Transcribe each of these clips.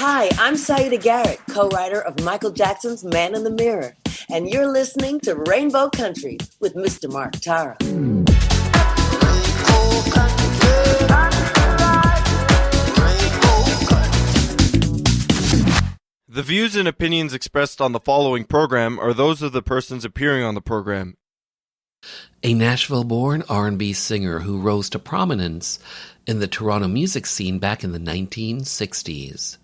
Hi, I'm Saida Garrett, co-writer of Michael Jackson's Man in the Mirror, and you're listening to Rainbow Country with Mr. Mark Tara. The views and opinions expressed on the following program are those of the persons appearing on the program. A Nashville-born R&B singer who rose to prominence in the Toronto music scene back in the 1960s.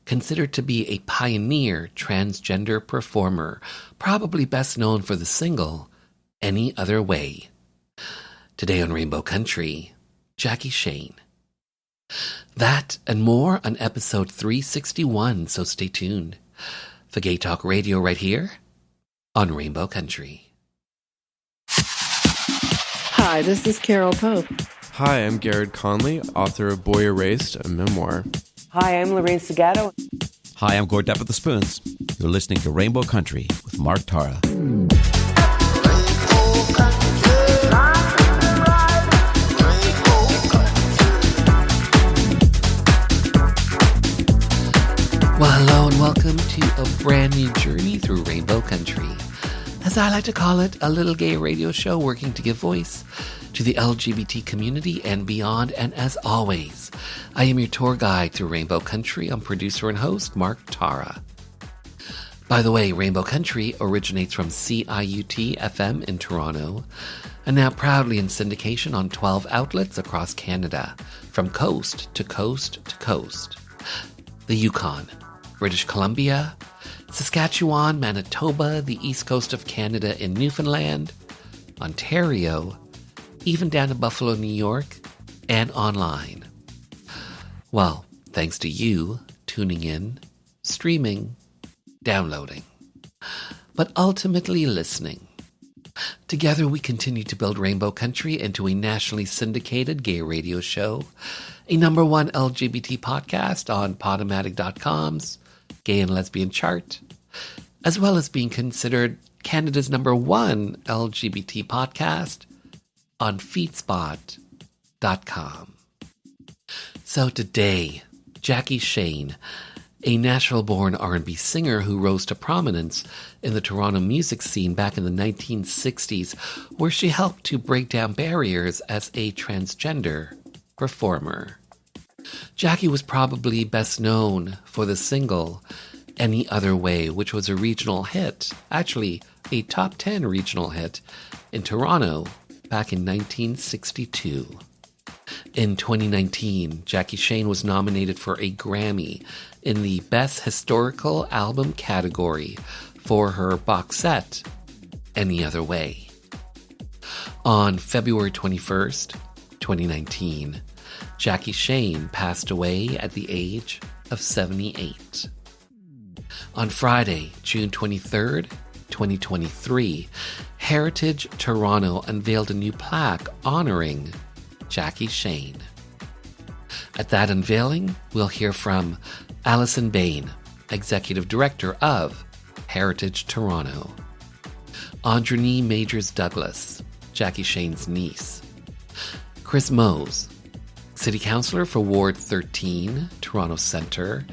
Considered to be a pioneer transgender performer, probably best known for the single, Any Other Way. Today on Rainbow Country, Jackie Shane. That and more on episode 361, so stay tuned for Gay Talk Radio right here on Rainbow Country. Hi, this is Carol Pope. Hi, I'm Garrett Conley, author of Boy Erased, a memoir. Hi, I'm Lorraine Segato. Hi, I'm Gord Depp with the Spoons. You're listening to Rainbow Country with Mark Tara. Well, hello and welcome to a brand new journey through Rainbow Country. As I like to call it, a little gay radio show working to give voice to the LGBT community and beyond. And as always, I am your tour guide through Rainbow Country. I'm producer and host, Mark Tara. By the way, Rainbow Country originates from CIUT-FM in Toronto and now proudly in syndication on 12 outlets across Canada, from coast to coast to coast. The Yukon, British Columbia, Saskatchewan, Manitoba, the east coast of Canada in Newfoundland, Ontario, even down to Buffalo, New York, and online. Well, thanks to you tuning in, streaming, downloading, but ultimately listening. Together we continue to build Rainbow Country into a nationally syndicated gay radio show, a #1 LGBT podcast on Podomatic.com's Gay and Lesbian chart, as well as being considered Canada's #1 LGBT podcast on feedspot.com. So today, Jackie Shane, a Nashville-born R&B singer who rose to prominence in the Toronto music scene back in the 1960s, where she helped to break down barriers as a transgender performer. Jackie was probably best known for the single Any Other Way, which was a regional hit, actually a top 10 regional hit in Toronto back in 1962. In 2019, Jackie Shane was nominated for a Grammy in the Best Historical Album category for her box set, Any Other Way. On February 21st, 2019, Jackie Shane passed away at the age of 78. On Friday, June 23rd, 2023, Heritage Toronto unveiled a new plaque honoring Jackie Shane. At that unveiling, we'll hear from Alison Bain, Executive Director of Heritage Toronto, Audrey Majors-Douglas, Jackie Shane's niece, Chris Mose, City Councillor for Ward 13, Toronto Centre,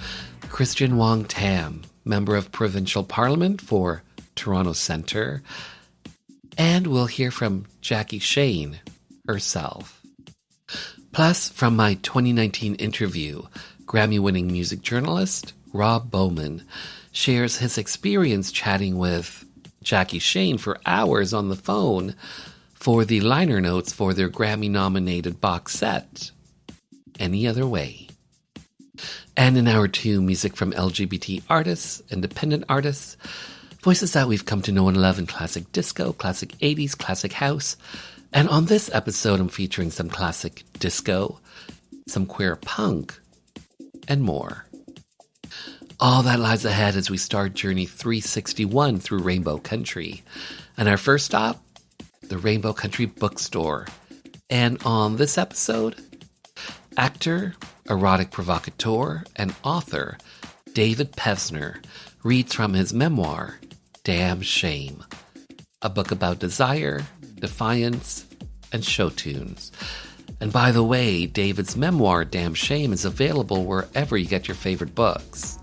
Christian Wong Tam, Member of Provincial Parliament for Toronto Centre, and we'll hear from Jackie Shane herself. Plus, from my 2019 interview, Grammy-winning music journalist Rob Bowman shares his experience chatting with Jackie Shane for hours on the phone for the liner notes for their Grammy-nominated box set, Any Other Way. And in hour 2, music from LGBT artists, independent artists, voices that we've come to know and love in classic disco, classic 80s, classic house. And on this episode, I'm featuring some classic disco, some queer punk, and more. All that lies ahead as we start Journey 361 through Rainbow Country. And our first stop, the Rainbow Country Bookstore. And on this episode, actor, erotic provocateur, and author David Pevsner reads from his memoir, Damn Shame, a book about desire, defiance, and show tunes. And by the way, David's memoir, Damn Shame, is available wherever you get your favorite books.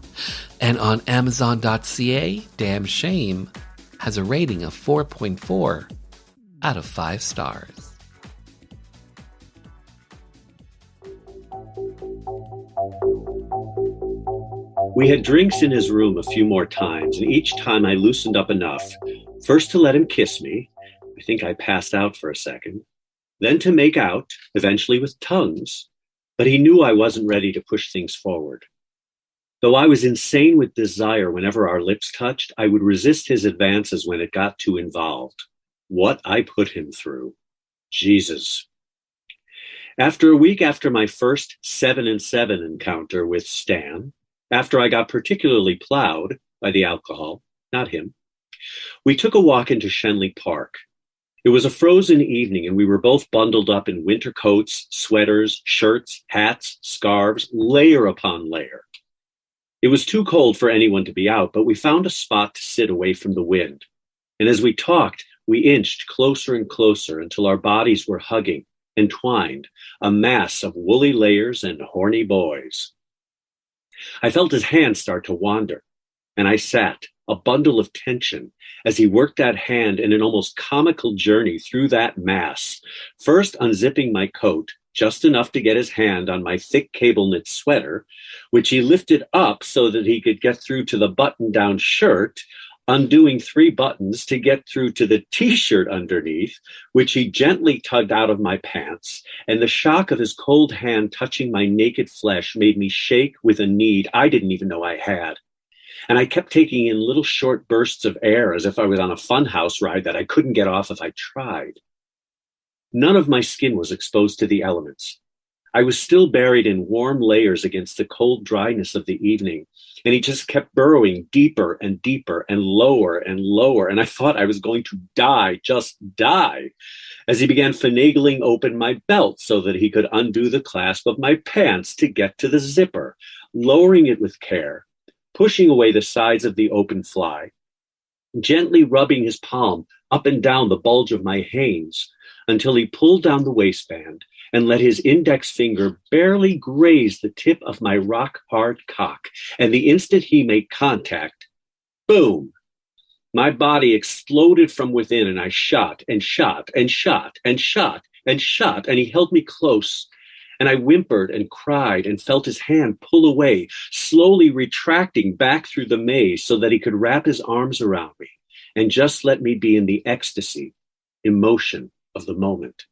And on Amazon.ca, Damn Shame has a rating of 4.4 out of 5 stars. We had drinks in his room a few more times, and each time I loosened up enough, first to let him kiss me, I think I passed out for a second, then to make out, eventually with tongues, but he knew I wasn't ready to push things forward. Though I was insane with desire whenever our lips touched, I would resist his advances when it got too involved. What I put him through. Jesus. After a week after my first 7-7 encounter with Stan, after I got particularly plowed by the alcohol, not him, we took a walk into Shenley Park. It was a frozen evening, and we were both bundled up in winter coats, sweaters, shirts, hats, scarves, layer upon layer. It was too cold for anyone to be out, but we found a spot to sit away from the wind. And as we talked, we inched closer and closer until our bodies were hugging, entwined, a mass of woolly layers and horny boys. I felt his hand start to wander, and I sat, a bundle of tension, as he worked that hand in an almost comical journey through that mass, first unzipping my coat, just enough to get his hand on my thick cable knit sweater, which he lifted up so that he could get through to the button-down shirt, undoing 3 buttons to get through to the t-shirt underneath, which he gently tugged out of my pants, and the shock of his cold hand touching my naked flesh made me shake with a need I didn't even know I had. And I kept taking in little short bursts of air as if I was on a funhouse ride that I couldn't get off if I tried. None of my skin was exposed to the elements. I was still buried in warm layers against the cold dryness of the evening, and he just kept burrowing deeper and deeper and lower, and I thought I was going to die, just die, as he began finagling open my belt so that he could undo the clasp of my pants to get to the zipper, lowering it with care, pushing away the sides of the open fly, gently rubbing his palm up and down the bulge of my hanes until he pulled down the waistband and let his index finger barely graze the tip of my rock-hard cock. And the instant he made contact, boom, my body exploded from within, and I shot and shot and shot and shot and shot, and he held me close. And I whimpered and cried and felt his hand pull away, slowly retracting back through the maze so that he could wrap his arms around me and just let me be in the ecstasy, emotion of the moment.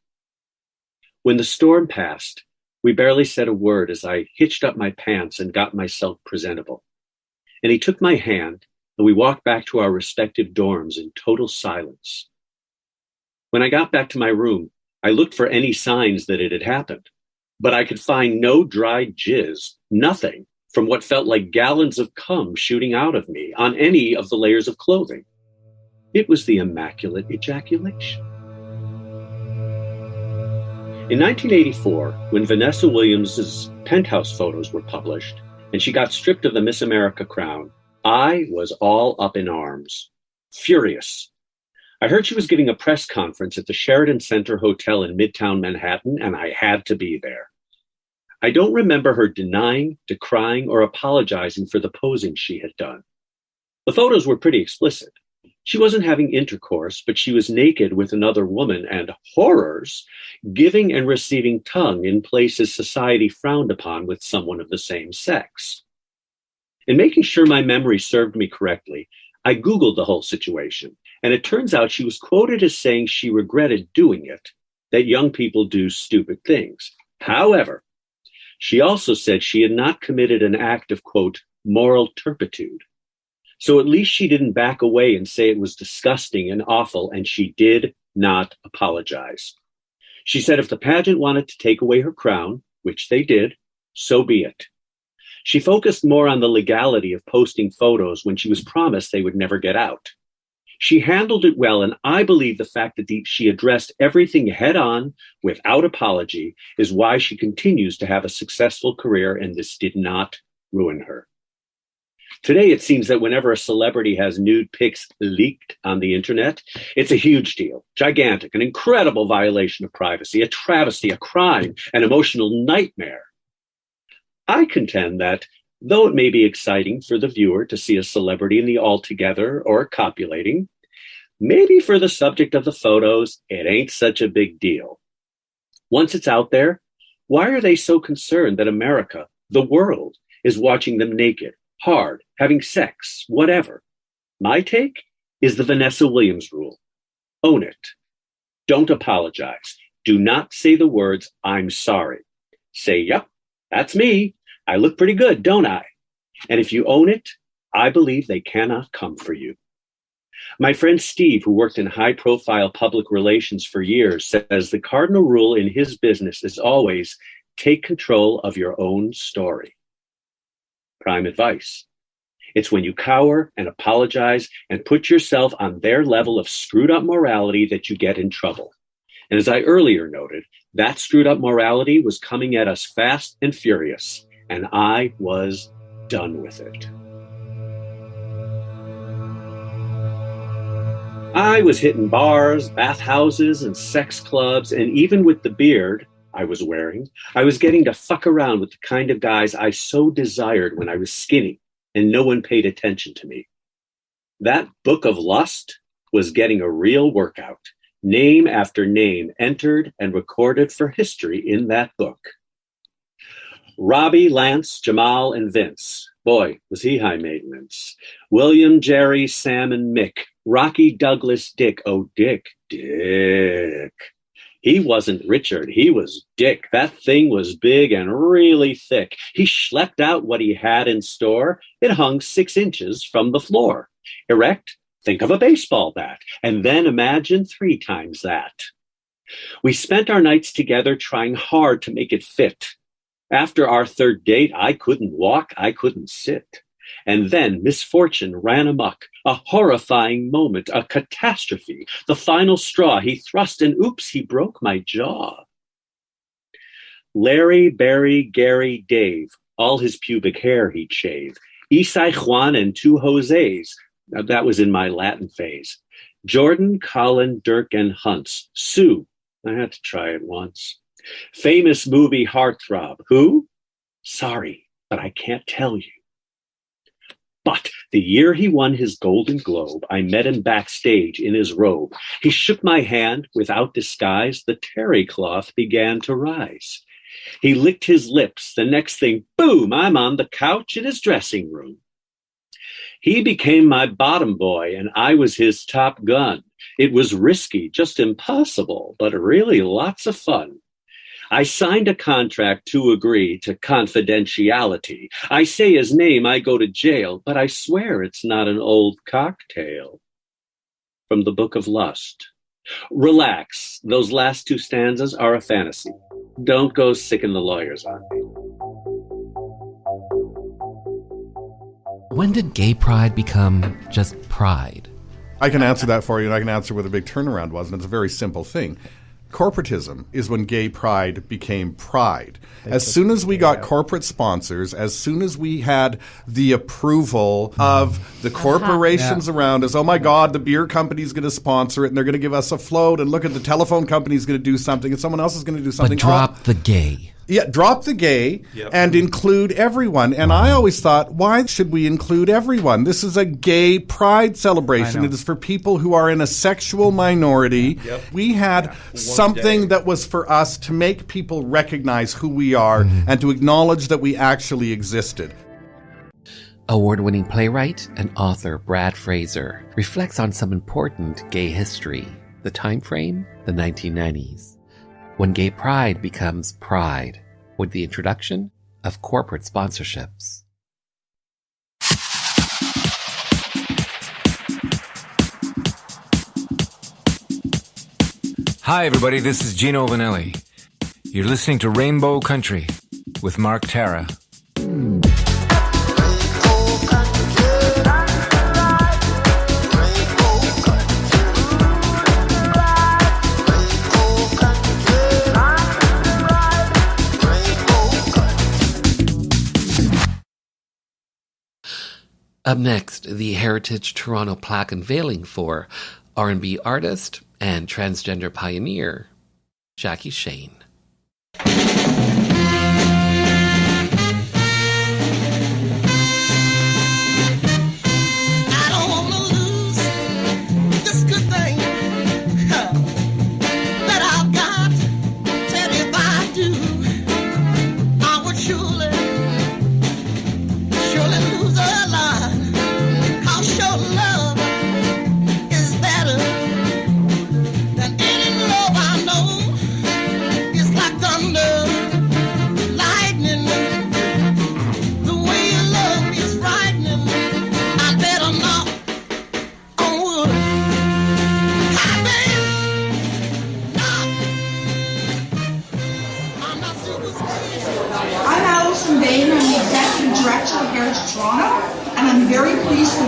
When the storm passed, we barely said a word as I hitched up my pants and got myself presentable. And he took my hand, and we walked back to our respective dorms in total silence. When I got back to my room, I looked for any signs that it had happened, but I could find no dried jizz, nothing from what felt like gallons of cum shooting out of me on any of the layers of clothing. It was the immaculate ejaculation. In 1984, when Vanessa Williams' Penthouse photos were published and she got stripped of the Miss America crown, I was all up in arms, furious. I heard she was giving a press conference at the Sheraton Center Hotel in Midtown Manhattan, and I had to be there. I don't remember her denying, decrying, or apologizing for the posing she had done. The photos were pretty explicit. She wasn't having intercourse, but she was naked with another woman and, horrors, giving and receiving tongue in places society frowned upon with someone of the same sex. In making sure my memory served me correctly, I Googled the whole situation, and it turns out she was quoted as saying she regretted doing it, that young people do stupid things. However, she also said she had not committed an act of, quote, moral turpitude. So at least she didn't back away and say it was disgusting and awful, and she did not apologize. She said if the pageant wanted to take away her crown, which they did, so be it. She focused more on the legality of posting photos when she was promised they would never get out. She handled it well, and I believe the fact that she addressed everything head on without apology is why she continues to have a successful career, and this did not ruin her. Today, it seems that whenever a celebrity has nude pics leaked on the internet, it's a huge deal, gigantic, an incredible violation of privacy, a travesty, a crime, an emotional nightmare. I contend that, though it may be exciting for the viewer to see a celebrity in the all-together or copulating, maybe for the subject of the photos, it ain't such a big deal. Once it's out there, why are they so concerned that America, the world, is watching them naked, hard, having sex, whatever? My take is the Vanessa Williams rule. Own it. Don't apologize. Do not say the words, "I'm sorry." Say, "Yep, that's me. I look pretty good, don't I?" And if you own it, I believe they cannot come for you. My friend Steve, who worked in high-profile public relations for years, says the cardinal rule in his business is always take control of your own story. Prime advice. It's when you cower and apologize and put yourself on their level of screwed-up morality that you get in trouble. And as I earlier noted, that screwed-up morality was coming at us fast and furious, and I was done with it. I was hitting bars, bathhouses, and sex clubs, and even with the beard I was wearing, I was getting to fuck around with the kind of guys I so desired when I was skinny and no one paid attention to me. That book of lust was getting a real workout. Name after name entered and recorded for history in that book. Robbie, Lance, Jamal, and Vince. Boy, was he high maintenance. William, Jerry, Sam, and Mick. Rocky, Douglas, Dick. Oh, Dick. He wasn't Richard. He was Dick. That thing was big and really thick. He schlepped out what he had in store. It hung 6 inches from the floor. Erect? Think of a baseball bat. And then imagine 3 times that. We spent our nights together trying hard to make it fit. After our 3rd date, I couldn't walk, I couldn't sit. And then misfortune ran amok, a horrifying moment, a catastrophe, the final straw. He thrust and oops, he broke my jaw. Larry, Barry, Gary, Dave, all his pubic hair he'd shave. Isai, Juan, and 2 Jose's. That was in my Latin phase. Jordan, Colin, Dirk, and Hunts. Sue, I had to try it once. Famous movie heartthrob. Who? Sorry, but I can't tell you. But the year he won his Golden Globe, I met him backstage in his robe. He shook my hand without disguise. The terry cloth began to rise. He licked his lips. The next thing, boom, I'm on the couch in his dressing room. He became my bottom boy, and I was his top gun. It was risky, just impossible, but really lots of fun. I signed a contract to agree to confidentiality. I say his name, I go to jail, but I swear it's not an old cocktail. From the Book of Lust. Relax, those last 2 stanzas are a fantasy. Don't go sicken the lawyers on me. When did gay pride become just pride? I can answer that for you, and I can answer what the big turnaround was, and it's a very simple thing. Corporatism is when gay pride became pride. As soon as we got corporate sponsors, as soon as we had the approval of the corporations around us, oh my God, the beer company's going to sponsor it and they're going to give us a float, and look at the telephone company's going to do something and someone else is going to do something. But drop the gay. Yeah, drop the gay and include everyone. And I always thought, why should we include everyone? This is a gay pride celebration. It is for people who are in a sexual minority. We had something that was for us to make people recognize who we are and to acknowledge that we actually existed. Award-winning playwright and author Brad Fraser reflects on some important gay history. The time frame, the 1990s. When gay pride becomes pride, with the introduction of corporate sponsorships. Hi, everybody. This is Gino Vanelli. You're listening to Rainbow Country with Mark Tara. Up next, the Heritage Toronto Plaque Unveiling for R&B Artist and Transgender Pioneer, Jackie Shane.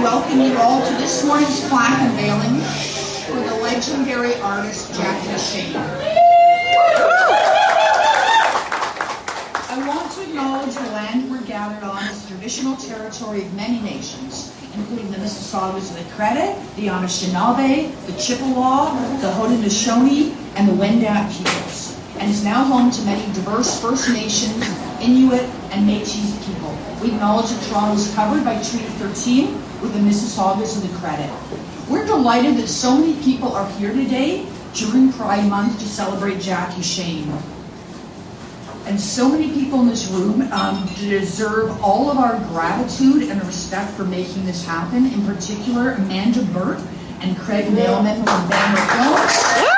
Welcome you all to this morning's plaque unveiling for the legendary artist Jackie Shane. I want to acknowledge the land we're gathered on is the traditional territory of many nations, including the Mississaugas of the Credit, the Anishinaabe, the Chippewa, the Haudenosaunee, and the Wendat peoples, and is now home to many diverse First Nations, Inuit, and Métis people. We acknowledge that Toronto is covered by Treaty 13 with the Mississaugas of the Credit. We're delighted that so many people are here today during Pride Month to celebrate Jackie Shane. And so many people in this room deserve all of our gratitude and respect for making this happen, in particular Amanda Burt and Craig Mailman from Banner Films.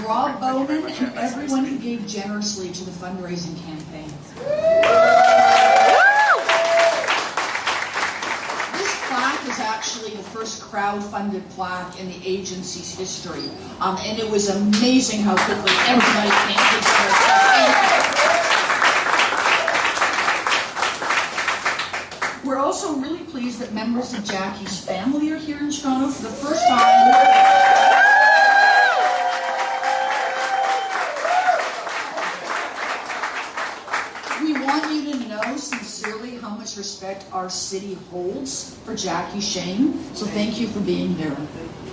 Rob Bowman and everyone who gave generously to the fundraising campaign. This plaque is actually the first crowd-funded plaque in the agency's history. And it was amazing how quickly everybody came to We're also really pleased that members of Jackie's family are here in Toronto for the first time. Sincerely how much respect our city holds for Jackie Shane. So thank you for being here.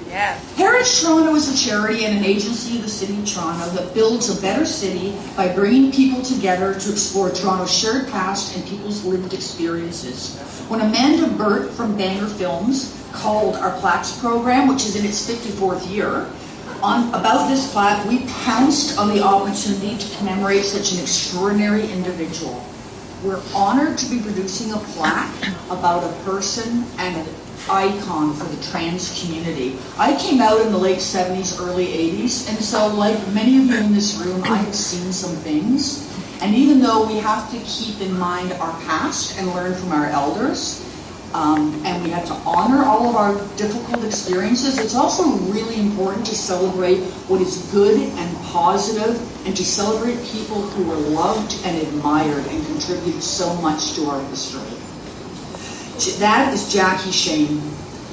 Yes. Heritage Toronto is a charity and an agency of the City of Toronto that builds a better city by bringing people together to explore Toronto's shared past and people's lived experiences. When Amanda Burt from Banner Films called our Plaques program, which is in its 54th year, about this plaque, we pounced on the opportunity to commemorate such an extraordinary individual. We're honored to be producing a plaque about a person and an icon for the trans community. I came out in the late 70s, early 80s, and so like many of you in this room, I have seen some things. And even though we have to keep in mind our past and learn from our elders, and we have to honor all of our difficult experiences, it's also really important to celebrate what is good and positive, and to celebrate people who were loved and admired and contributed so much to our history. That is Jackie Shane.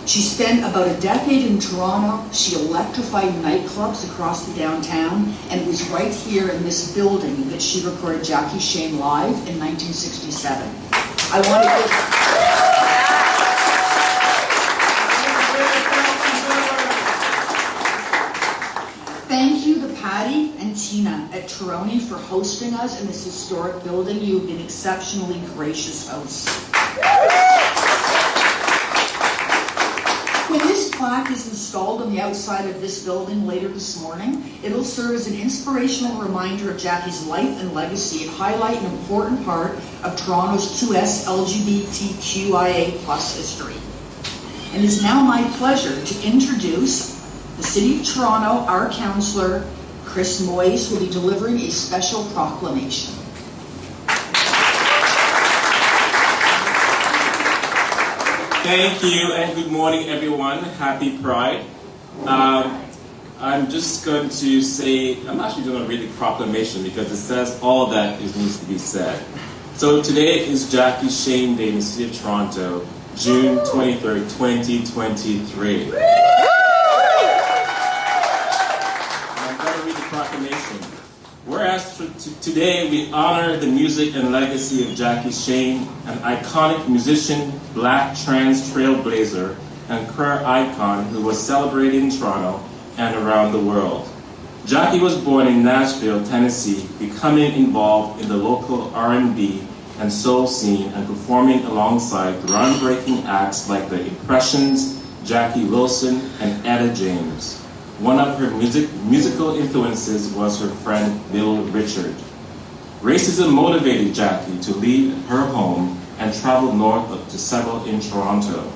She spent about a decade in Toronto. She electrified nightclubs across the downtown, and it was right here in this building that she recorded Jackie Shane live in 1967. I want to give... Thank you to Patty and Tina at Toroni for hosting us in this historic building. You have been exceptionally gracious hosts. When this plaque is installed on the outside of this building later this morning, it'll serve as an inspirational reminder of Jackie's life and legacy and highlight an important part of Toronto's 2S LGBTQIA+ history. And it's now my pleasure to introduce the City of Toronto, our councillor, Chris Moyes, will be delivering a special proclamation. Thank you and good morning everyone. Happy Pride. I'm just going to say, I'm actually going to read the proclamation because it says all that needs to be said. So today is Jackie Shane Day in the City of Toronto, June 23rd, 2023. Whereas today we honor the music and legacy of Jackie Shane, an iconic musician, Black trans trailblazer, and queer icon who was celebrated in Toronto and around the world. Jackie was born in Nashville, Tennessee, becoming involved in the local R&B and soul scene and performing alongside groundbreaking acts like the Impressions, Jackie Wilson, and Etta James. One of her musical influences was her friend Bill Richard. Racism motivated Jackie to leave her home and travel north to settle in Toronto.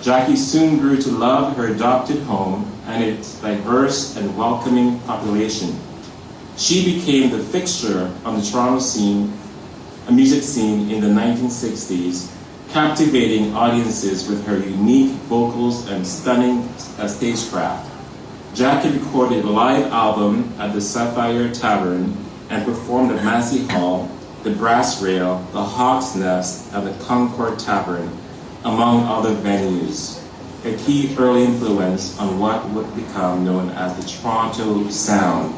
Jackie soon grew to love her adopted home and its diverse and welcoming population. She became the fixture on the Toronto music scene in the 1960s, captivating audiences with her unique vocals and stunning stagecraft. Jackie recorded a live album at the Sapphire Tavern and performed at Massey Hall, the Brass Rail, the Hawk's Nest, and the Concord Tavern, among other venues. A key early influence on what would become known as the Toronto Sound.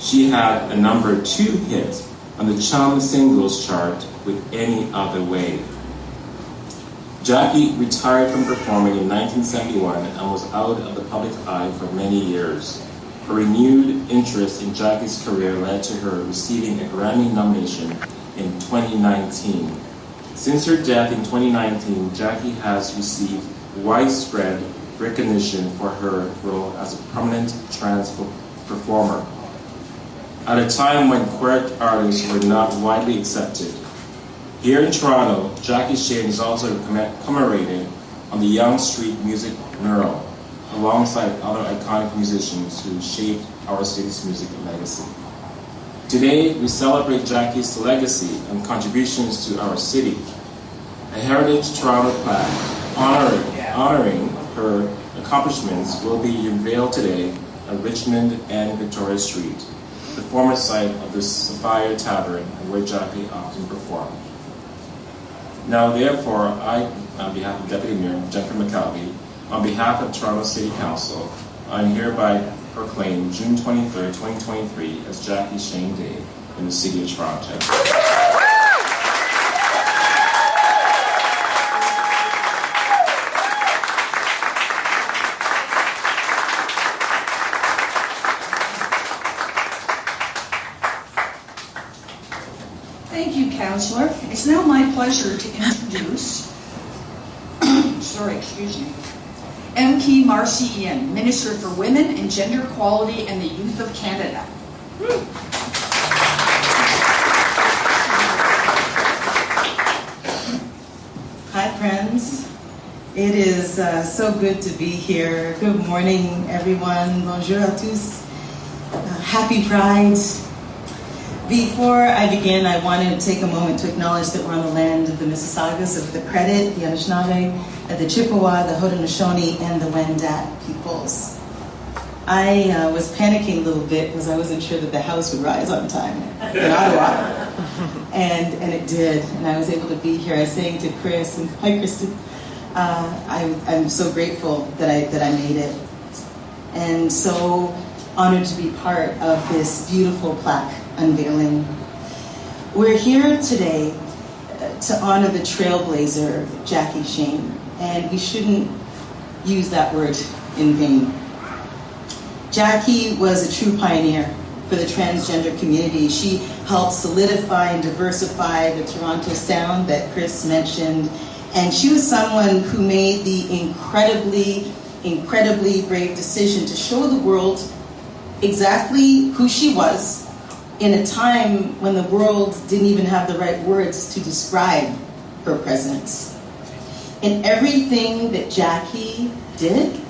She had a number 2 hit on the Chum Singles chart with Any Other Way. Jackie retired from performing in 1971 and was out of the public eye for many years. A renewed interest in Jackie's career led to her receiving a Grammy nomination in 2019. Since her death in 2019, Jackie has received widespread recognition for her role as a prominent trans performer. At a time when queer artists were not widely accepted. Here in Toronto, Jackie Shane is also commemorated on the Yonge Street Music Mural, alongside other iconic musicians who shaped our city's music legacy. Today, we celebrate Jackie's legacy and contributions to our city. A Heritage Toronto plaque honoring her accomplishments will be unveiled today at Richmond and Victoria Street, the former site of the Sapphire Tavern where Jackie often performed. Now, therefore, I, on behalf of Deputy Mayor Jennifer McKelvey, on behalf of Toronto City Council, I hereby proclaim June 23rd, 2023 as Jackie Shane Day in the City of Toronto. Thank you, Councillor. It's now my pleasure to introduce, M.K. Marcy Ian, Minister for Women and Gender Equality and the Youth of Canada. Hi, friends. It is so good to be here. Good morning, everyone. Bonjour à tous. Happy Pride. Before I begin, I wanted to take a moment to acknowledge that we're on the land of the Mississaugas, of the Credit, the Anishinaabe, the Chippewa, the Haudenosaunee, and the Wendat peoples. I was panicking a little bit because I wasn't sure that the house would rise on time in Ottawa. And it did, and I was able to be here. I was saying to Chris, and hi Kristen, I'm so grateful that I made it. And so honored to be part of this beautiful plaque unveiling. We're here today to honor the trailblazer, Jackie Shane, and we shouldn't use that word in vain. Jackie was a true pioneer for the transgender community. She helped solidify and diversify the Toronto sound that Chris mentioned, and she was someone who made the incredibly brave decision to show the world exactly who she was in a time when the world didn't even have the right words to describe her presence. In everything that Jackie did,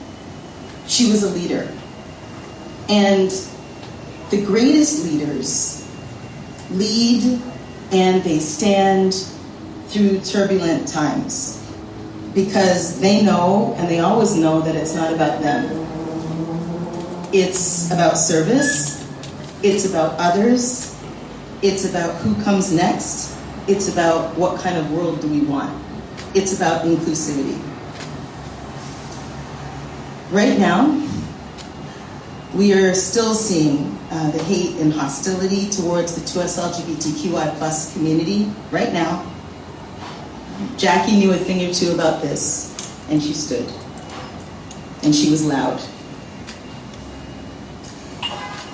she was a leader. And the greatest leaders lead and they stand through turbulent times because they know, and they always know, that it's not about them. It's about service. It's about others. It's about who comes next. It's about what kind of world do we want. It's about inclusivity. Right now, We are still seeing the hate and hostility towards the 2S LGBTQI plus community right now. Jackie knew a thing or two about this, and she stood. And she was loud.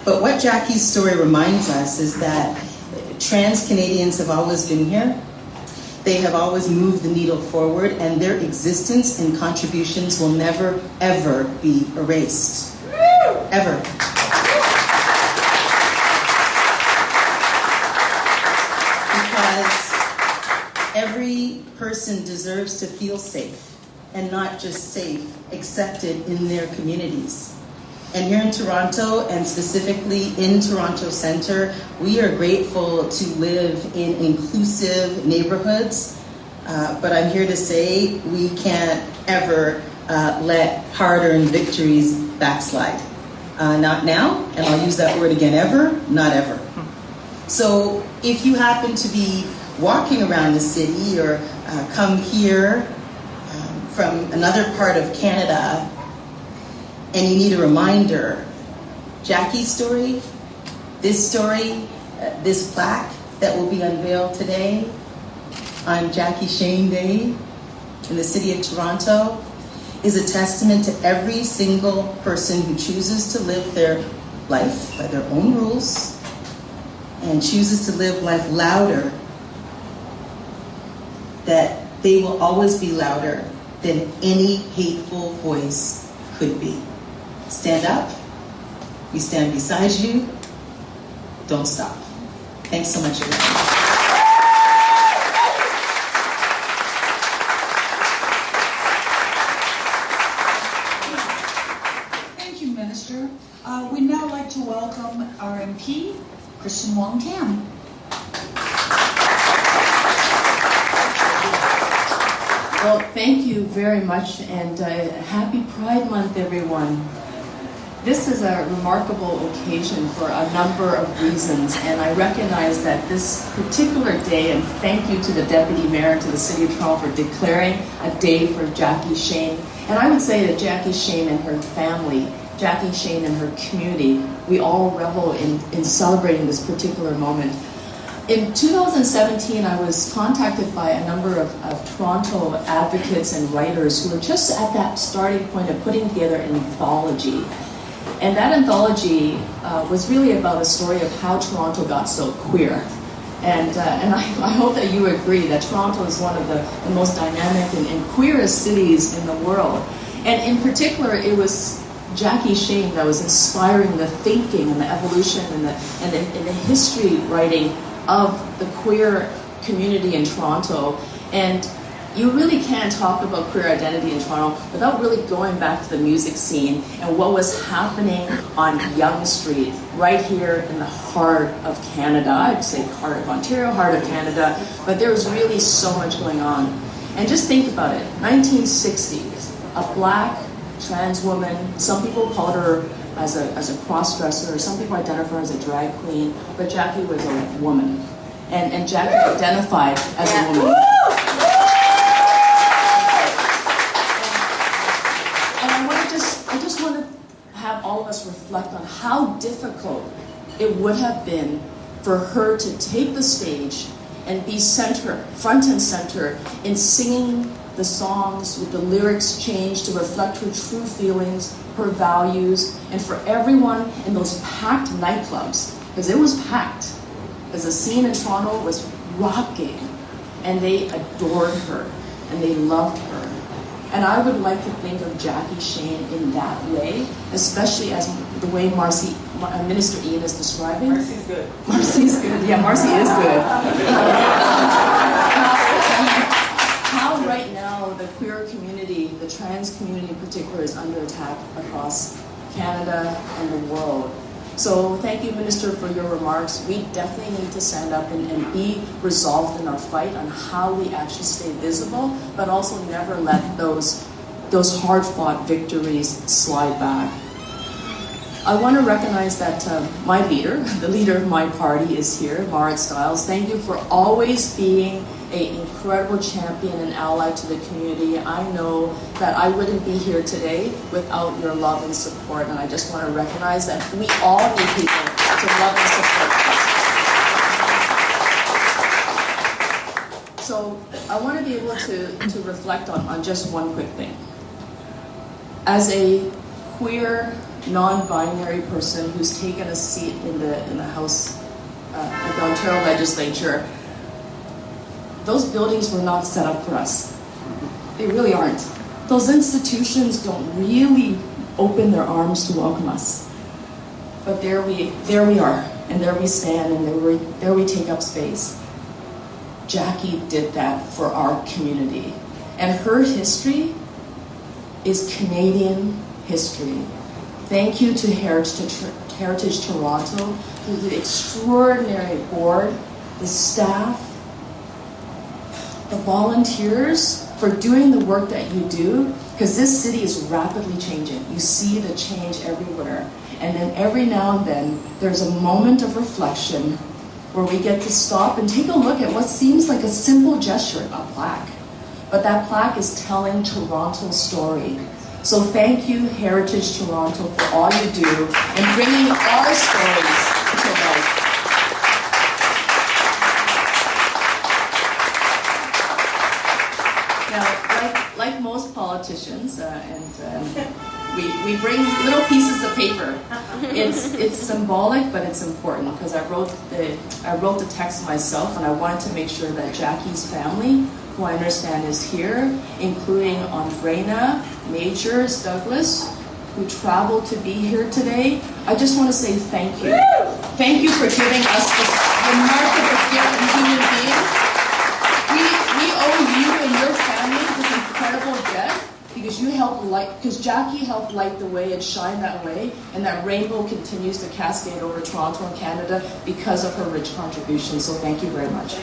But what Jackie's story reminds us is that trans Canadians have always been here. They have always moved the needle forward, and their existence and contributions will never, ever be erased. Ever. Because every person deserves to feel safe, and not just safe, accepted in their communities. And here in Toronto, and specifically in Toronto Centre, we are grateful to live in inclusive neighborhoods. But I'm here to say we can't ever let hard-earned victories backslide. Not now, and I'll use that word again, ever, not ever. So if you happen to be walking around the city or come here from another part of Canada, and you need a reminder, Jackie's story, this plaque that will be unveiled today on Jackie Shane Day in the city of Toronto is a testament to every single person who chooses to live their life by their own rules and chooses to live life louder, that they will always be louder than any hateful voice could be. Stand up. We stand beside you. Don't stop. Thanks so much, everyone. Thank you, Minister. We'd now like to welcome our MP, Christian Wong Tam. Well, thank you very much, and happy Pride Month, everyone. This is a remarkable occasion for a number of reasons, and I recognize that this particular day, and thank you to the Deputy Mayor and to the City of Toronto for declaring a day for Jackie Shane. And I would say that Jackie Shane and her family, Jackie Shane and her community, we all revel in celebrating this particular moment. In 2017, I was contacted by a number of Toronto advocates and writers who were just at that starting point of putting together an anthology. And that anthology was really about a story of how Toronto got so queer. And I hope that you agree that Toronto is one of the most dynamic and queerest cities in the world. And in particular, it was Jackie Shane that was inspiring the thinking and the evolution and the history writing of the queer community in Toronto. And you really can't talk about queer identity in Toronto without really going back to the music scene and what was happening on Yonge Street, right here in the heart of Canada. I'd say heart of Ontario, heart of Canada, but there was really so much going on. And just think about it, 1960s, a black trans woman, some people called her as a cross-dresser, some people identify her as a drag queen, but Jackie was a woman. And Jackie identified as a woman. I just want to have all of us reflect on how difficult it would have been for her to take the stage and be front and center in singing the songs with the lyrics changed to reflect her true feelings, her values, and for everyone in those packed nightclubs, because it was packed, because the scene in Toronto was rocking, and they adored her, and they loved her. And I would like to think of Jackie Shane in that way, especially as the way Minister Ian is describing. Marcy's good. Marcy's good. Yeah, Marcy is good. How right now the queer community, the trans community in particular, is under attack across Canada and the world. So thank you, Minister, for your remarks. We definitely need to stand up and be resolved in our fight on how we actually stay visible, but also never let those hard-fought victories slide back. I want to recognize that my leader, the leader of my party, is here, Marit Stiles. Thank you for always being an incredible champion and ally to the community. I know that I wouldn't be here today without your love and support, and I just want to recognize that we all need people to love and support us. So I want to be able to reflect on just one quick thing. As a queer, non-binary person who's taken a seat in the House of the Ontario Legislature, those buildings were not set up for us. They really aren't. Those institutions don't really open their arms to welcome us. But there we are, and there we stand, and there we take up space. Jackie did that for our community, and her history is Canadian history. Thank you to Heritage Toronto, to the extraordinary board, the staff, the volunteers for doing the work that you do, because this city is rapidly changing. You see the change everywhere. And then every now and then, there's a moment of reflection where we get to stop and take a look at what seems like a simple gesture, a plaque. But that plaque is telling Toronto's story. So thank you, Heritage Toronto, for all you do in bringing our stories to life. Now, like most politicians, we bring little pieces of paper. It's symbolic, but it's important, because I wrote the text myself, and I wanted to make sure that Jackie's family, who I understand is here, including Andrena, Majors, Douglas, who traveled to be here today. I just want to say thank you. Thank you for giving us this remarkable gift of human beings. We owe you and your family this incredible debt, because Jackie helped light the way and shine that way, and that rainbow continues to cascade over Toronto and Canada because of her rich contribution. So thank you very much.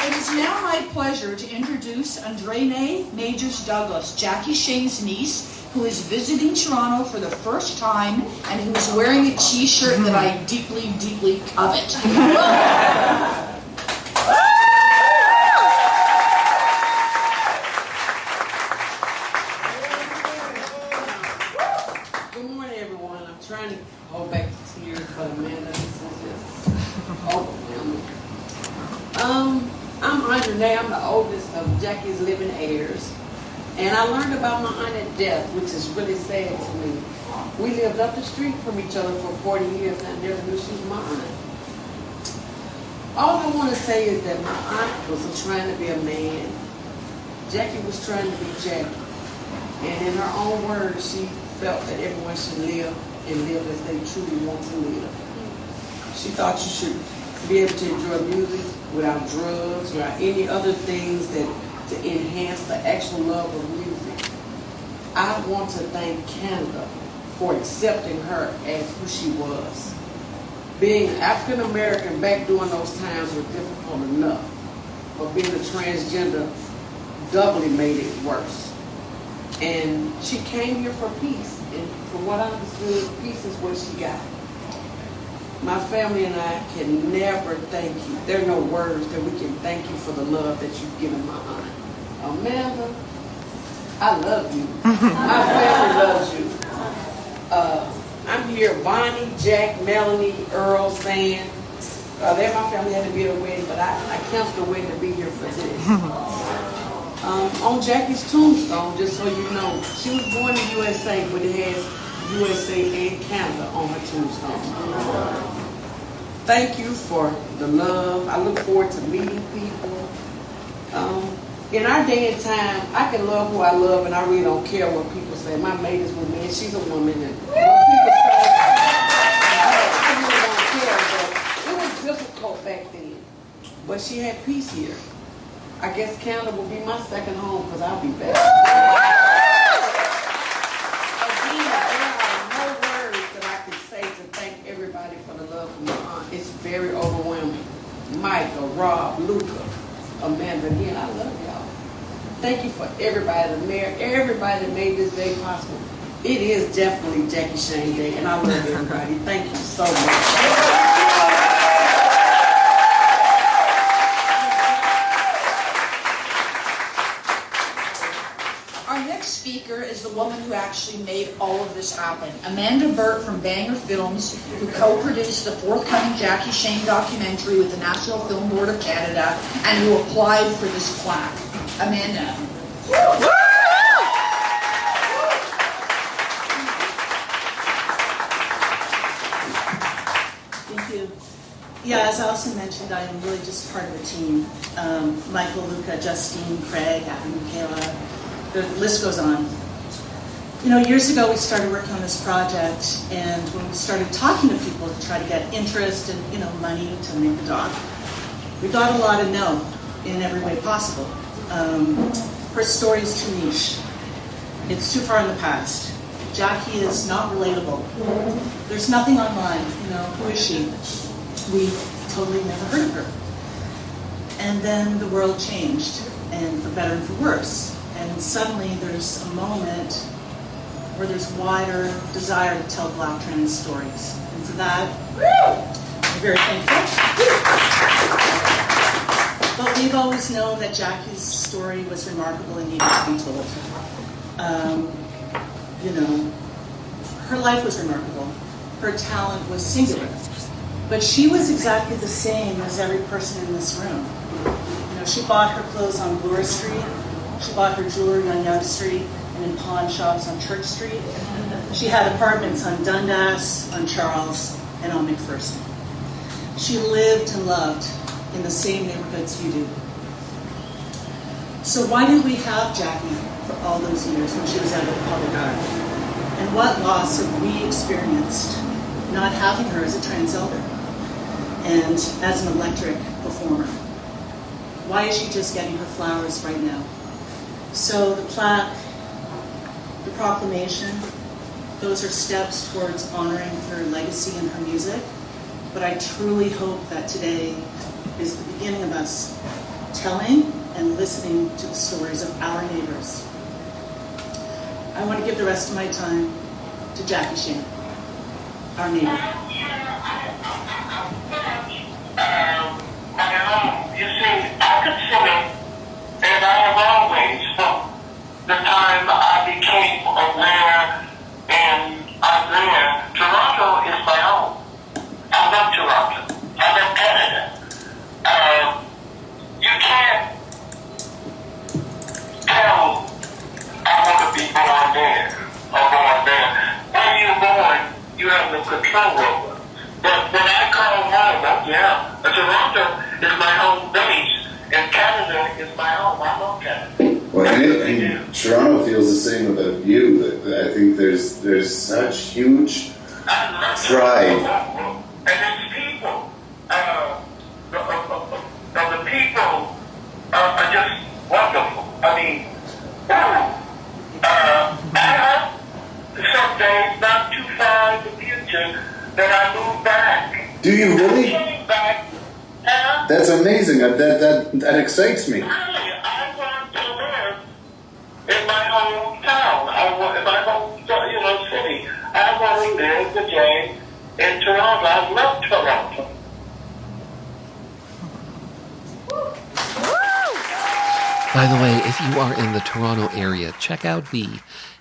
It is now my pleasure to introduce Andrena Majors Douglas, Jackie Shane's niece, who is visiting Toronto for the first time and who is wearing a t-shirt that I deeply, deeply covet. Good morning, everyone. I'm trying to hold back the tears, but Amanda, this is just overwhelming. I'm Andrena. I'm the oldest of Jackie's living heirs. And I learned about my aunt at death, which is really sad to me. We lived up the street from each other for 40 years, and I never knew she was my aunt. All I want to say is that my aunt wasn't trying to be a man. Jackie was trying to be Jackie. And in her own words, she felt that everyone should live and live as they truly want to live. She thought you should be able to enjoy music without drugs, without any other things to enhance the actual love of music. I want to thank Canada for accepting her as who she was. Being African American back during those times was difficult enough, but being a transgender doubly made it worse. And she came here for peace, and from what I understood, peace is what she got. My family and I can never thank you. There are no words that we can thank you for the love that you've given my aunt. Amanda, I love you. My family loves you. I'm here, Bonnie, Jack, Melanie, Earl, Stan. They're my family had to be at a wedding, but I canceled the wedding to be here for this. On Jackie's tombstone, just so you know, she was born in USA, but it has USA and Canada on her tombstone. Thank you for the love. I look forward to meeting people. In our day and time, I can love who I love, and I really don't care what people say. My mate is with me, and she's a woman, and what people say, I really don't care. But it was difficult back then. But she had peace here. I guess Canada will be my second home because I'll be back. Again, there are no words that I can say to thank everybody for the love from my aunt. It's very overwhelming. Michael, Rob, Luca, Amanda, again, I love y'all. Thank you for everybody, the mayor, everybody that made this day possible. It is definitely Jackie Shane Day, and I love everybody. Thank you so much. actually made all of this happen. Amanda Burt from Banger Films, who co-produced the forthcoming Jackie Shane documentary with the National Film Board of Canada and who applied for this plaque. Amanda. Thank you. Yeah, as Alison mentioned, I'm really just part of the team. Michael, Luca, Justine, Craig, Abby, Michaela, the list goes on. You know, years ago we started working on this project, and when we started talking to people to try to get interest and, you know, money to make the doc, we got a lot of no in every way possible. Her story is too niche. It's too far in the past. Jackie is not relatable. There's nothing online, you know, who is she? We totally never heard of her. And then the world changed, and for better and for worse. And suddenly there's a moment where there's wider desire to tell Black trans stories. And for that, I'm very thankful. But we've always known that Jackie's story was remarkable and needed to be told. You know, her life was remarkable. Her talent was singular. But she was exactly the same as every person in this room. You know, she bought her clothes on Bloor Street. She bought her jewelry on Yonge Street and in pawn shops on Church Street. She had apartments on Dundas, on Charles, and on McPherson. She lived and loved in the same neighborhoods you do. So why did we have Jackie for all those years when she was out of the public eye? And what loss have we experienced not having her as a trans elder and as an electric performer? Why is she just getting her flowers right now? So the plaque, the proclamation, those are steps towards honoring her legacy and her music. But I truly hope that today is the beginning of us telling and listening to the stories of our neighbors. I want to give the rest of my time to Jackie Shane, our neighbor. You see, I consider, and I have always, from the time I became aware and aware, Toronto is my own. I love Toronto. I love Canada. You can't tell I want to be born there or born there. When you're born, you have no control over. But when I call home, yeah, Toronto is my home base, and Canada is my home. I love Canada. Well, and Toronto feels the same about you. I think there's such huge pride. And it's people. The people are just wonderful. I mean, I hope someday, not too far in the future, that I move back. Do you really? Back. That's amazing. That excites me. Really, I want to live in my hometown. In my home, city. I want to live the day in Toronto. I love Toronto. By the way, if you are in the Toronto area, check out the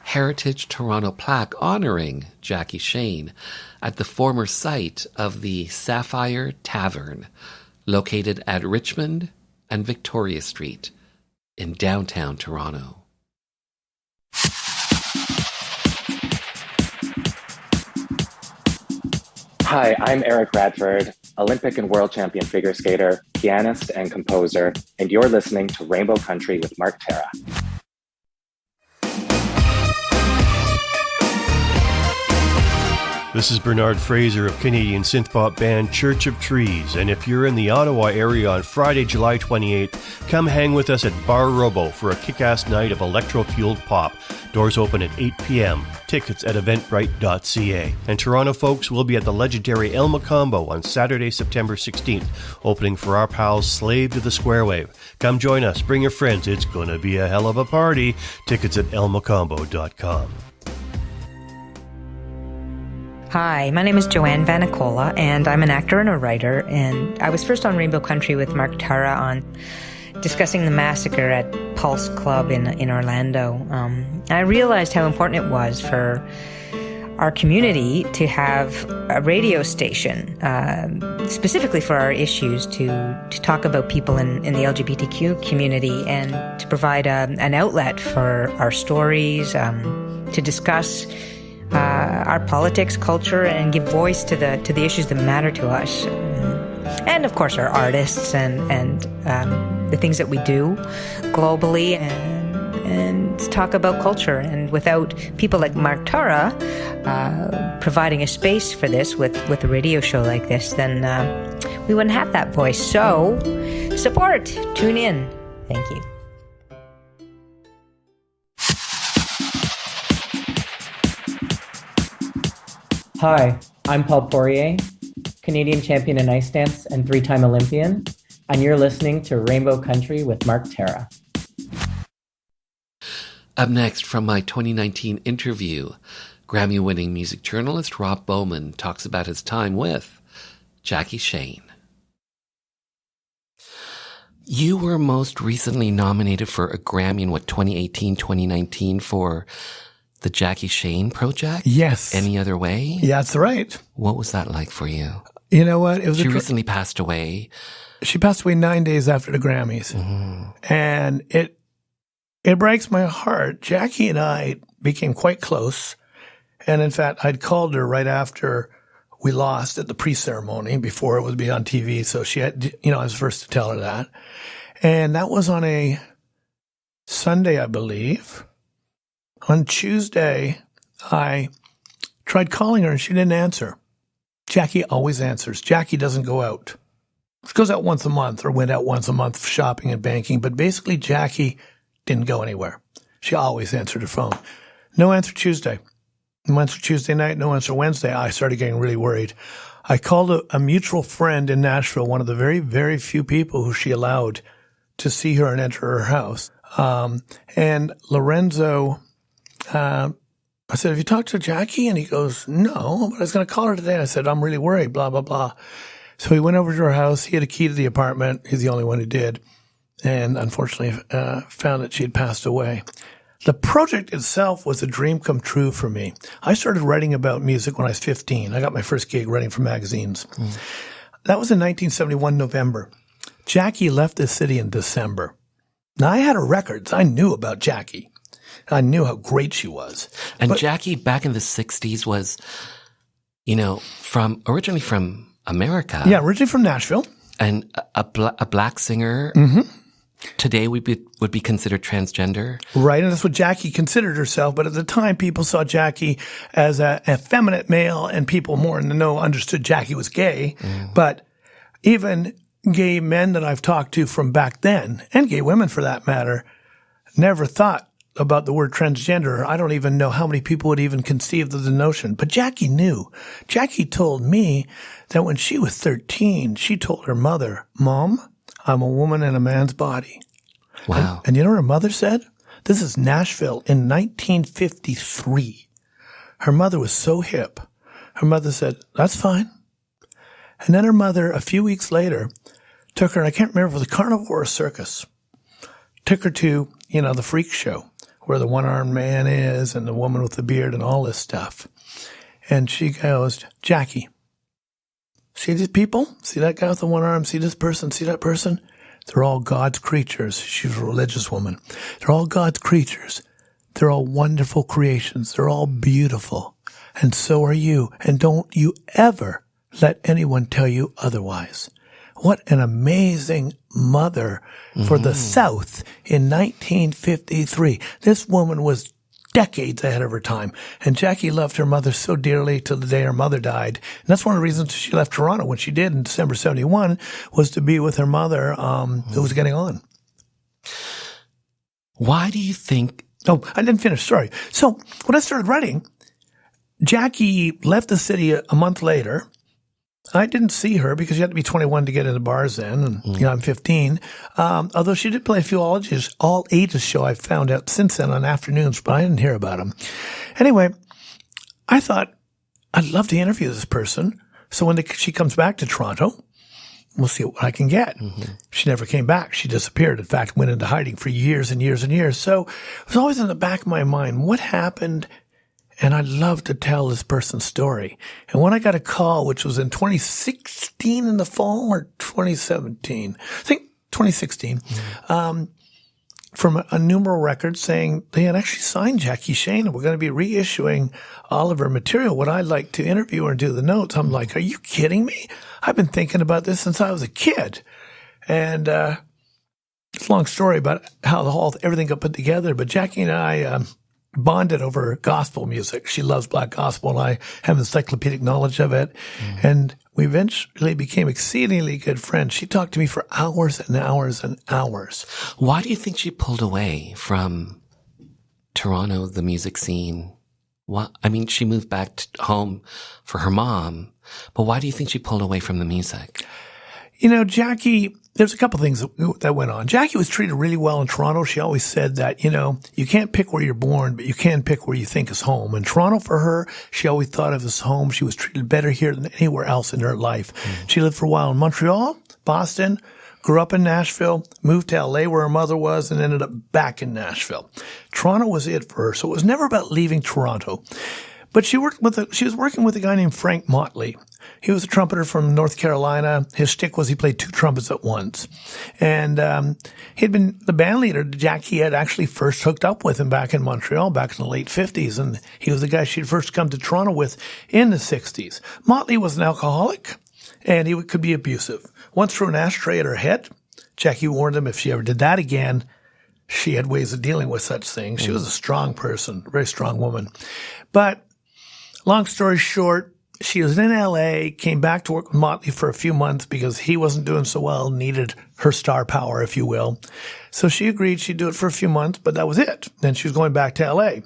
Heritage Toronto plaque honoring Jackie Shane at the former site of the Sapphire Tavern, located at Richmond and Victoria Street in downtown Toronto. Hi, I'm Eric Radford, Olympic and world champion figure skater, pianist, and composer, and you're listening to Rainbow Country with Mark Terra. This is Bernard Fraser of Canadian synth-pop band Church of Trees, and if you're in the Ottawa area on Friday, July 28th, come hang with us at Bar Robo for a kick-ass night of electro-fueled pop. Doors open at 8 p.m. Tickets at eventbrite.ca. And Toronto folks will be at the legendary El Macombo on Saturday, September 16th, opening for our pals Slave to the Square Wave. Come join us, bring your friends, it's gonna be a hell of a party. Tickets at elmacombo.com. Hi, my name is Joanne Vanicola, and I'm an actor and a writer, and I was first on Rainbow Country with Mark Tara on discussing the massacre at Pulse Club in Orlando. I realized how important it was for our community to have a radio station, specifically for our issues, to talk about people in the LGBTQ community and to provide an outlet for our stories, to discuss our politics, culture, and give voice to the issues that matter to us. And of course our artists and the things that we do globally and talk about culture. And without people like Mark Tara providing a space for this with a radio show like this, then we wouldn't have that voice. So support, tune in. Thank you. Hi, I'm Paul Poirier, Canadian champion in ice dance and 3-time Olympian, and you're listening to Rainbow Country with Mark Tara. Up next, from my 2019 interview, Grammy-winning music journalist Rob Bowman talks about his time with Jackie Shane. You were most recently nominated for a Grammy in 2018, 2019 for the Jackie Shane project? Yes. Any Other Way? Yeah, that's right. What was that like for you? You know what? She recently passed away. She passed away 9 days after the Grammys. Mm-hmm. And it breaks my heart. Jackie and I became quite close. And in fact, I'd called her right after we lost at the pre-ceremony before it would be on TV. So she had, I was first to tell her that. And that was on a Sunday, I believe. On Tuesday, I tried calling her and she didn't answer. Jackie always answers. Jackie doesn't go out. She goes out once a month or went out once a month for shopping and banking. But basically, Jackie didn't go anywhere. She always answered her phone. No answer Tuesday. No answer Tuesday night. No answer Wednesday. I started getting really worried. I called a mutual friend in Nashville, one of the very, very few people who she allowed to see her and enter her house. And Lorenzo, I said, have you talked to Jackie? And he goes, no, but I was going to call her today. And I said, I'm really worried, blah, blah, blah. So he went over to her house. He had a key to the apartment. He's the only one who did. And unfortunately, found that she had passed away. The project itself was a dream come true for me. I started writing about music when I was 15. I got my first gig writing for magazines. Mm. That was in 1971, November. Jackie left the city in December. Now, I had her records. I knew about Jackie. I knew how great she was. And Jackie, back in the 60s, was, originally from America. Yeah, originally from Nashville. And a black singer. Mm-hmm. Today would be considered transgender. Right, and that's what Jackie considered herself. But at the time, people saw Jackie as a effeminate male, and people more in the know understood Jackie was gay. Mm. But even gay men that I've talked to from back then, and gay women for that matter, never thought about the word transgender. I don't even know how many people would even conceive of the notion. But Jackie knew. Jackie told me that when she was 13, she told her mother, Mom, I'm a woman in a man's body. Wow. And you know what her mother said? This is Nashville in 1953. Her mother was so hip. Her mother said, that's fine. And then her mother, a few weeks later, took her, and I can't remember if it was a carnival or a circus, took her to, the freak show where the one-armed man is and the woman with the beard and all this stuff. And she goes, Jackie, see these people? See that guy with the one arm? See this person? See that person? They're all God's creatures. She's a religious woman. They're all God's creatures. They're all wonderful creations. They're all beautiful. And so are you. And don't you ever let anyone tell you otherwise. What an amazing mother for the South in 1953. This woman was decades ahead of her time. And Jackie loved her mother so dearly till the day her mother died. And that's one of the reasons she left Toronto when she did in December 71, was to be with her mother, who was getting on. Why do you think... Oh, I didn't finish. Sorry. So when I started writing, Jackie left the city a month later. I didn't see her because you had to be 21 to get into bars then. And, I'm 15. Although she did play a few all ages show, I've found out since then on afternoons, but I didn't hear about them. Anyway, I thought I'd love to interview this person. So when she comes back to Toronto, we'll see what I can get. She never came back. She disappeared. In fact, went into hiding for years and years and years. So it was always in the back of my mind, what happened? And I'd love to tell this person's story. And when I got a call, which was in 2016 in the fall or 2017, I think 2016, from a numeral record saying they had actually signed Jackie Shane and we're going to be reissuing all of her material. Would I like to interview her and do the notes? I'm like, are you kidding me? I've been thinking about this since I was a kid. And it's a long story about how everything got put together. But Jackie and I bonded over gospel music. She loves black gospel and I have encyclopedic knowledge of it. And we eventually became exceedingly good friends. She talked to me for hours and hours and hours. Why do you think she pulled away from Toronto, the music scene? I mean, she moved back home for her mom, but why do you think she pulled away from the music? You know, Jackie, there's a couple things that went on. Jackie was treated really well in Toronto. She always said that, you know, you can't pick where you're born, but you can pick where you think is home. And Toronto, for her, she always thought of as home. She was treated better here than anywhere else in her life. She lived for a while in Montreal, Boston, grew up in Nashville, moved to LA where her mother was, and ended up back in Nashville. Toronto was it for her. So it was never about leaving Toronto. But she was working with a guy named Frank Motley. He was a trumpeter from North Carolina. His shtick was he played two trumpets at once. And he'd been the band leader. Jackie had actually first hooked up with him back in Montreal back in the late 50s. And he was the guy she'd first come to Toronto with in the 60s. Motley was an alcoholic, and he could be abusive. Once threw an ashtray at her head. Jackie warned him if she ever did that again, she had ways of dealing with such things. She was a strong person, a very strong woman. But long story short, she was in LA, came back to work with Motley for a few months because he wasn't doing so well, needed her star power, if you will. So she agreed she'd do it for a few months, but that was it. Then she was going back to LA.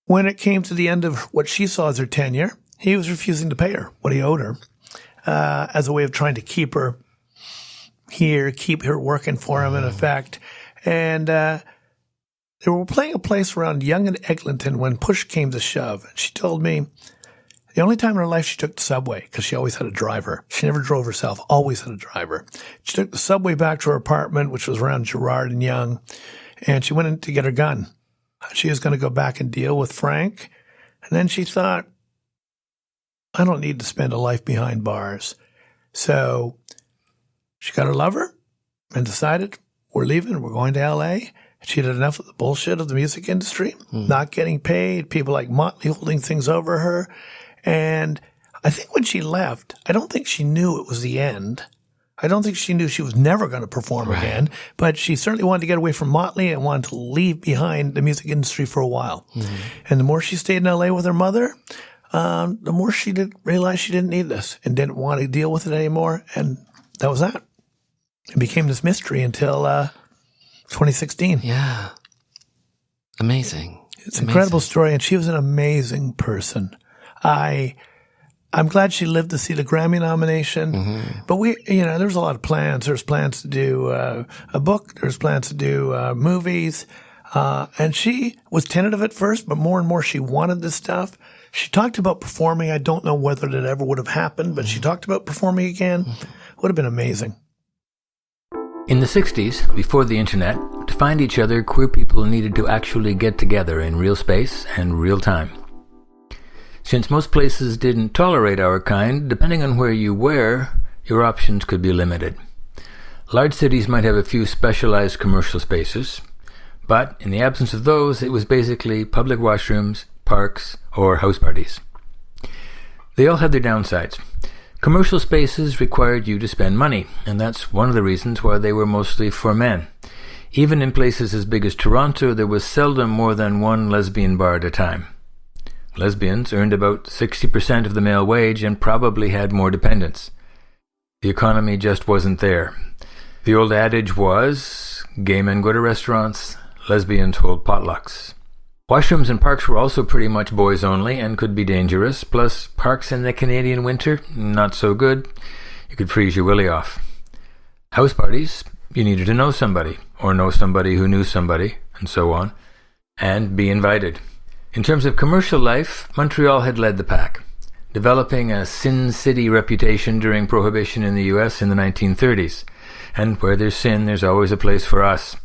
When it came to the end of what she saw as her tenure, he was refusing to pay her what he owed her as a way of trying to keep her here, keep her working for him, in effect. And they were playing a place around Yonge and Eglinton when push came to shove. And she told me the only time in her life she took the subway, because she always had a driver. She never drove herself, always had a driver. She took the subway back to her apartment, which was around Girard and Yonge, and she went in to get her gun. She was going to go back and deal with Frank. And then she thought, I don't need to spend a life behind bars. So she got her lover and decided, we're leaving, we're going to L.A., she had enough of the bullshit of the music industry, not getting paid, people like Motley holding things over her. And I think when she left, I don't think she knew it was the end. I don't think she knew she was never going to perform again, but she certainly wanted to get away from Motley and wanted to leave behind the music industry for a while. And the more she stayed in LA with her mother, the more she realize she didn't need this and didn't want to deal with it anymore. And that was that. It became this mystery until 2016. Yeah. Amazing. It's an incredible story, and she was an amazing person. I'm glad she lived to see the Grammy nomination, but there's a lot of plans. There's plans to do a book. There's plans to do movies. And she was tentative at first, but more and more she wanted this stuff. She talked about performing. I don't know whether it ever would have happened, but she talked about performing again. Would have been amazing. In the 60s, before the internet, to find each other, queer people needed to actually get together in real space and real time. Since most places didn't tolerate our kind, depending on where you were, your options could be limited. Large cities might have a few specialized commercial spaces, but in the absence of those, it was basically public washrooms, parks, or house parties. They all had their downsides. Commercial spaces required you to spend money, and that's one of the reasons why they were mostly for men. Even in places as big as Toronto, there was seldom more than one lesbian bar at a time. Lesbians earned about 60% of the male wage and probably had more dependents. The economy just wasn't there. The old adage was, gay men go to restaurants, lesbians hold potlucks. Washrooms and parks were also pretty much boys only and could be dangerous, plus parks in the Canadian winter, not so good. You could freeze your willy off. House parties, you needed to know somebody, or know somebody who knew somebody, and so on, and be invited. In terms of commercial life, Montreal had led the pack. developing a Sin City reputation during Prohibition in the U.S. in the 1930s. And where there's sin, there's always a place for us.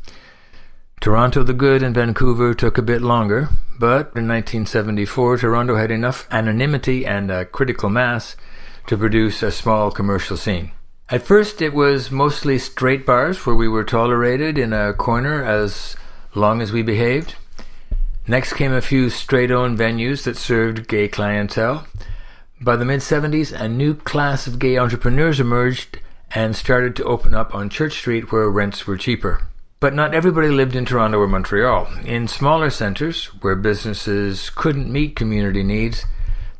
Toronto the Good and Vancouver took a bit longer, but in 1974, Toronto had enough anonymity and a critical mass to produce a small commercial scene. At first, it was mostly straight bars where we were tolerated in a corner as long as we behaved. Next came a few straight-owned venues that served gay clientele. By the mid-70s, a new class of gay entrepreneurs emerged and started to open up on Church Street where rents were cheaper. But not everybody lived in Toronto or Montreal. In smaller centres, where businesses couldn't meet community needs,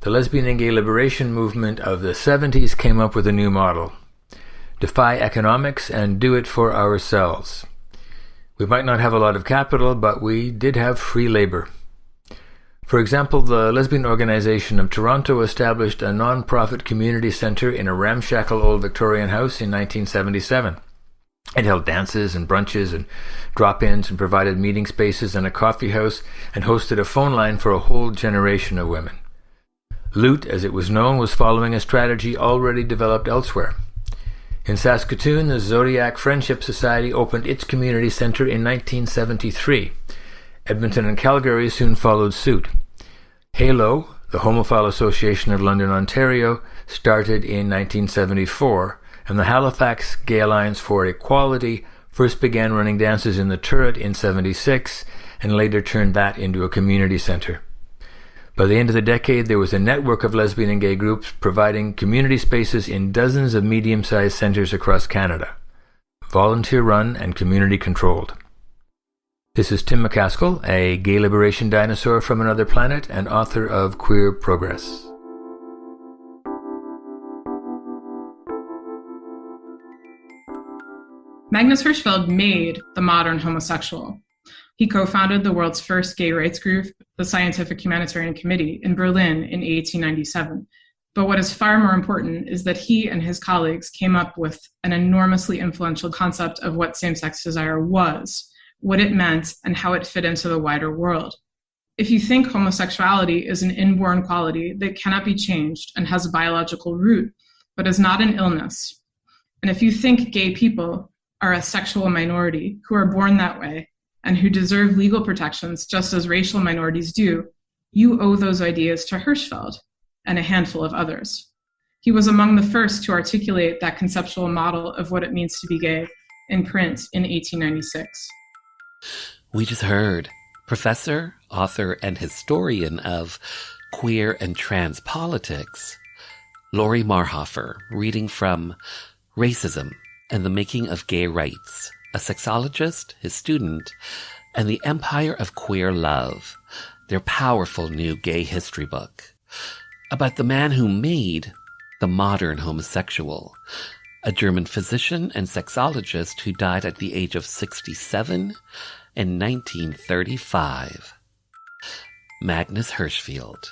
the lesbian and gay liberation movement of the 70s came up with a new model. Defy economics and do it for ourselves. We might not have a lot of capital, but we did have free labor. For example, the Lesbian Organization of Toronto established a non-profit community centre in a ramshackle old Victorian house in 1977. It held dances and brunches and drop-ins and provided meeting spaces and a coffee house and hosted a phone line for a whole generation of women. Loot, as it was known, was following a strategy already developed elsewhere. In Saskatoon, the Zodiac Friendship Society opened its community centre in 1973. Edmonton and Calgary soon followed suit. HALO, the Homophile Association of London, Ontario, started in 1974, and the Halifax Gay Alliance for Equality first began running dances in the Turret in 1976 and later turned that into a community centre. By the end of the decade, there was a network of lesbian and gay groups providing community spaces in dozens of medium-sized centres across Canada, volunteer-run and community-controlled. This is Tim McCaskill, a gay liberation dinosaur from another planet and author of Queer Progress. Magnus Hirschfeld made the modern homosexual. He co-founded the world's first gay rights group, the Scientific Humanitarian Committee, in Berlin in 1897. But what is far more important is that he and his colleagues came up with an enormously influential concept of what same-sex desire was, what it meant, and how it fit into the wider world. If you think homosexuality is an inborn quality that cannot be changed and has a biological root, but is not an illness, and if you think gay people are a sexual minority who are born that way, and who deserve legal protections just as racial minorities do, you owe those ideas to Hirschfeld and a handful of others. He was among the first to articulate that conceptual model of what it means to be gay in print in 1896. We just heard professor, author, and historian of queer and trans politics, Lori Marhofer, reading from Racism and the Making of Gay Rights, a sexologist, his student, and the Empire of Queer Love, their powerful new gay history book, about the man who made the modern homosexual, a German physician and sexologist who died at the age of 67 in 1935. Magnus Hirschfeld.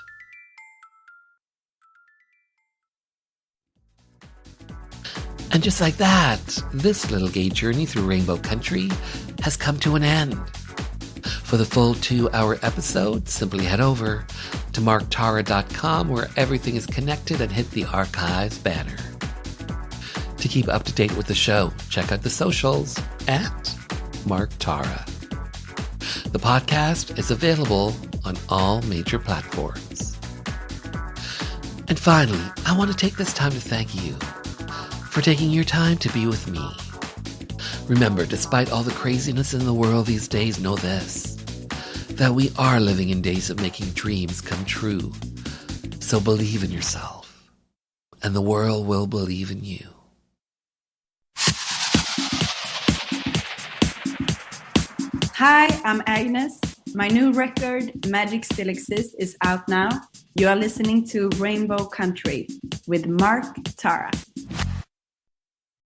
And just like that, this little gay journey through Rainbow Country has come to an end. For the full 2-hour episode, simply head over to marktara.com where everything is connected and hit the archives banner. To keep up to date with the show, check out the socials at Mark Tara. The podcast is available on all major platforms. And finally, I want to take this time to thank you for taking your time to be with me. Remember, despite all the craziness in the world these days, know this, that we are living in days of making dreams come true. So believe in yourself, and the world will believe in you. Hi, I'm Agnes. My new record, Magic Still Exists, is out now. You are listening to Rainbow Country with Mark Tara.